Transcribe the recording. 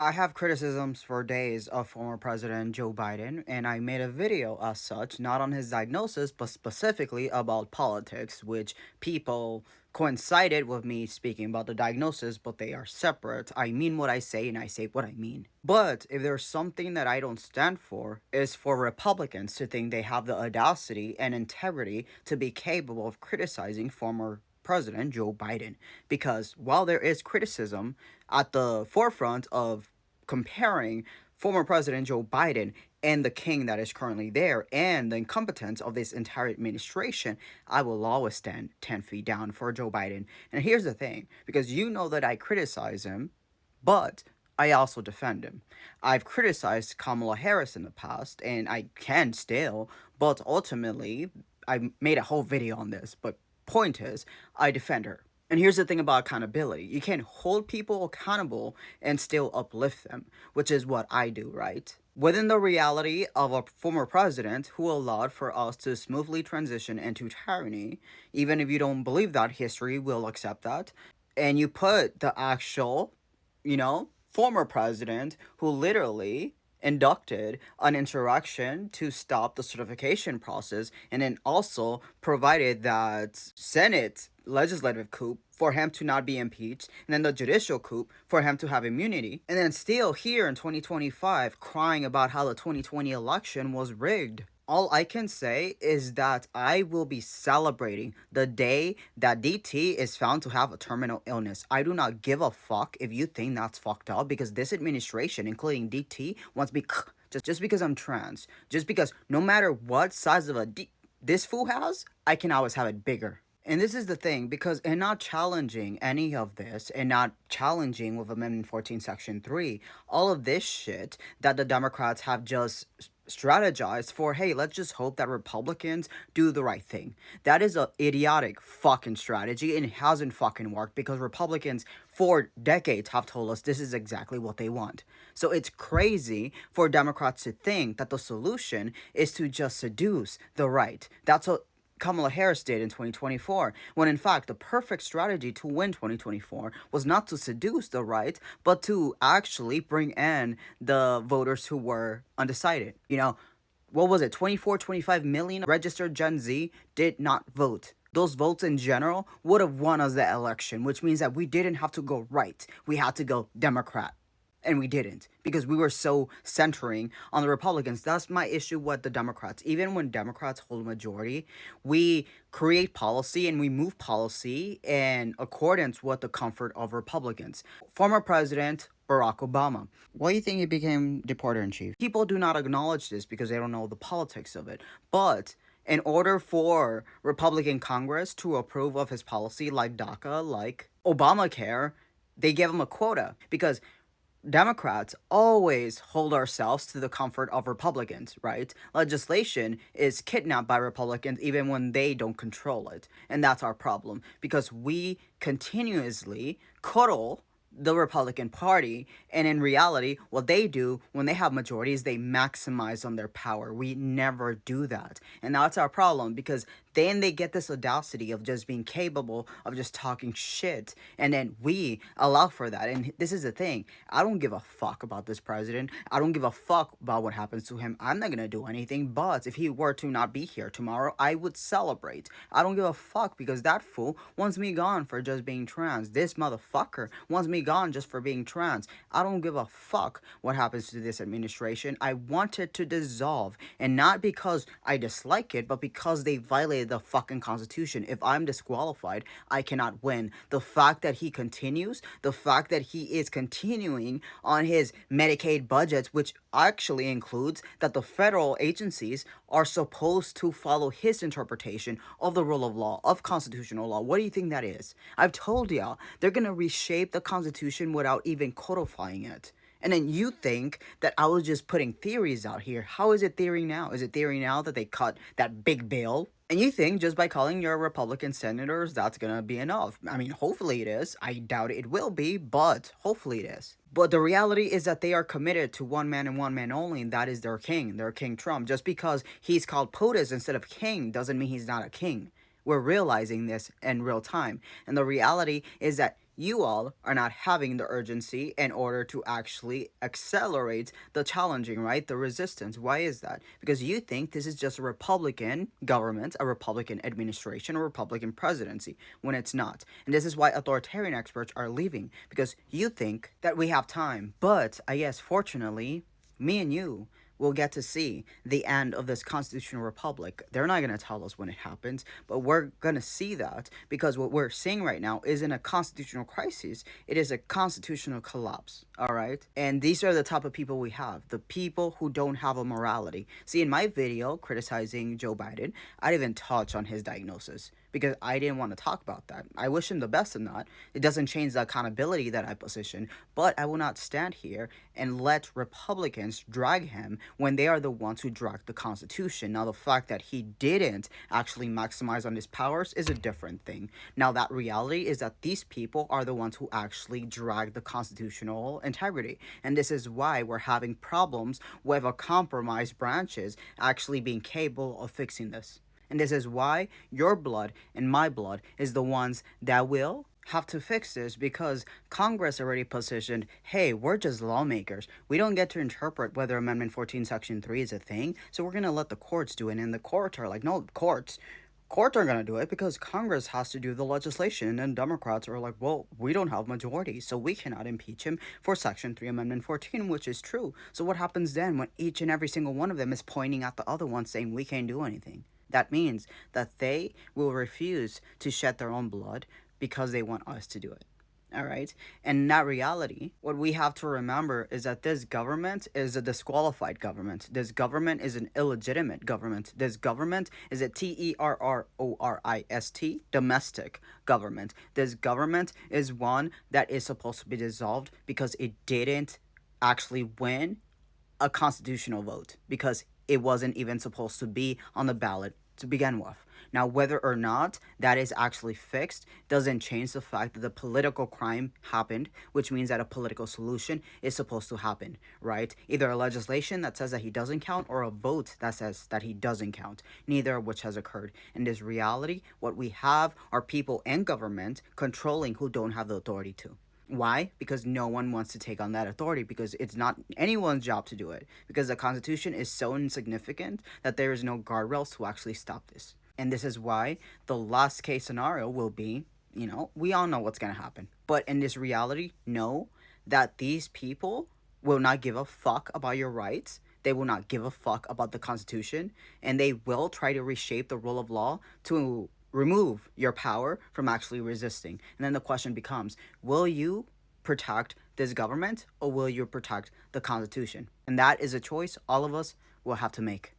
I have criticisms for days of former President Joe Biden, and I made a video as such, not on his diagnosis, but specifically about politics, which people coincided with me speaking about the diagnosis, but they are separate. I mean what I say, and I say what I mean. But if there's something that I don't stand for, is for Republicans to think they have the audacity and integrity to be capable of criticizing former President Joe Biden. Because while there is criticism at the forefront of comparing former President Joe Biden and the king that is currently there and the incompetence of this entire administration, I will always stand 10 feet down for Joe Biden. And here's the thing, because you know that I criticize him, but I also defend him. I've criticized Kamala Harris in the past, and I can still, but ultimately, I made a whole video on this, but point is, I defend her. And here's the thing about accountability. You can't hold people accountable and still uplift them, which is what I do, right? Within the reality of a former president who allowed for us to smoothly transition into tyranny, even if you don't believe that, history will accept that, and you put the actual, former president who literally inducted an insurrection to stop the certification process and then also provided that Senate legislative coup for him to not be impeached and then the judicial coup for him to have immunity, and then still here in 2025 crying about how the 2020 election was rigged. All I can say is that I will be celebrating the day that DT is found to have a terminal illness. I do not give a fuck if you think that's fucked up, because this administration, including DT, wants me just because I'm trans. Just because no matter what size of this fool has, I can always have it bigger. And this is the thing, because in not challenging any of this and not challenging with Amendment 14, Section 3, all of this shit that the Democrats have just strategized for, hey, let's just hope that Republicans do the right thing. That is a idiotic fucking strategy, and it hasn't fucking worked because Republicans for decades have told us this is exactly what they want. So it's crazy for Democrats to think that the solution is to just seduce the right. That's what Kamala Harris did in 2024, when in fact the perfect strategy to win 2024 was not to seduce the right, but to actually bring in the voters who were undecided. What was it, 24, 25 million registered Gen Z did not vote. Those votes in general would have won us the election, which means that we didn't have to go right. We had to go Democrat. And we didn't, because we were so centering on the Republicans. That's my issue with the Democrats. Even when Democrats hold a majority, we create policy and we move policy in accordance with the comfort of Republicans. Former President Barack Obama. Why do you think he became deporter in chief? People do not acknowledge this because they don't know the politics of it. But in order for Republican Congress to approve of his policy, like DACA, like Obamacare, they give him a quota, because Democrats always hold ourselves to the comfort of Republicans, right? Legislation is kidnapped by Republicans even when they don't control it. And that's our problem, because we continuously cuddle the Republican Party, and in reality, what they do when they have majorities, they maximize on their power. We never do that. And that's our problem, because then they get this audacity of just being capable of just talking shit, and then we allow for that. And this is the thing, I don't give a fuck about this president. I don't give a fuck about what happens to him. I'm not gonna do anything, but if he were to not be here tomorrow, I would celebrate. I don't give a fuck, because that fool wants me gone for just being trans. This motherfucker wants me gone just for being trans. I don't give a fuck what happens to this administration. I want it to dissolve, and not because I dislike it, but because they violated the fucking Constitution. If I'm disqualified, I cannot win. The fact that he continues, the fact that he is continuing on his Medicaid budgets, which actually includes that the federal agencies are supposed to follow his interpretation of the rule of law, of constitutional law. What do you think that is? I've told y'all, they're gonna reshape the Constitution without even codifying it. And then you think that I was just putting theories out here. How is it theory now? Is it theory now that they cut that big bill? And you think just by calling your Republican senators, that's gonna be enough. I mean, hopefully it is. I doubt it will be, but hopefully it is. But the reality is that they are committed to one man and one man only, and that is their King Trump. Just because he's called POTUS instead of king doesn't mean he's not a king. We're realizing this in real time. And the reality is that you all are not having the urgency in order to actually accelerate the challenging, right? The resistance. Why is that? Because you think this is just a Republican government, a Republican administration, a Republican presidency, when it's not. And this is why authoritarian experts are leaving, because you think that we have time. But I guess, fortunately, me and you will get to see the end of this constitutional republic. They're not going to tell us when it happens, but we're going to see that, because what we're seeing right now isn't a constitutional crisis, it is a constitutional collapse, all right? And these are the type of people we have, the people who don't have a morality. See, in my video criticizing Joe Biden, I didn't even touch on his diagnosis, because I didn't want to talk about that. I wish him the best in that. It doesn't change the accountability that I position, but I will not stand here and let Republicans drag him when they are the ones who dragged the Constitution. Now, the fact that he didn't actually maximize on his powers is a different thing. Now, that reality is that these people are the ones who actually drag the constitutional integrity. And this is why we're having problems with a compromised branches actually being capable of fixing this. And this is why your blood and my blood is the ones that will have to fix this, because Congress already positioned, hey, we're just lawmakers. We don't get to interpret whether Amendment 14 Section 3 is a thing, so we're going to let the courts do it. And the courts are like, no, courts aren't going to do it because Congress has to do the legislation. And Democrats are like, well, we don't have majority, so we cannot impeach him for Section 3 Amendment 14, which is true. So what happens then when each and every single one of them is pointing at the other one saying we can't do anything? That means that they will refuse to shed their own blood because they want us to do it. All right. And in that reality, what we have to remember is that this government is a disqualified government. This government is an illegitimate government. This government is a terrorist, domestic government. This government is one that is supposed to be dissolved because it didn't actually win a constitutional vote, because it wasn't even supposed to be on the ballot to begin with. Now, whether or not that is actually fixed doesn't change the fact that the political crime happened, which means that a political solution is supposed to happen, right? Either a legislation that says that he doesn't count or a vote that says that he doesn't count, neither of which has occurred. In this reality, what we have are people in government controlling who don't have the authority to. Why? Because no one wants to take on that authority, because it's not anyone's job to do it, because the Constitution is so insignificant that there is no guardrails to actually stop this. And this is why the last case scenario will be, we all know what's going to happen. But in this reality, know that these people will not give a fuck about your rights. They will not give a fuck about the Constitution, and they will try to reshape the rule of law to remove your power from actually resisting. And then the question becomes, will you protect this government or will you protect the Constitution? And that is a choice all of us will have to make.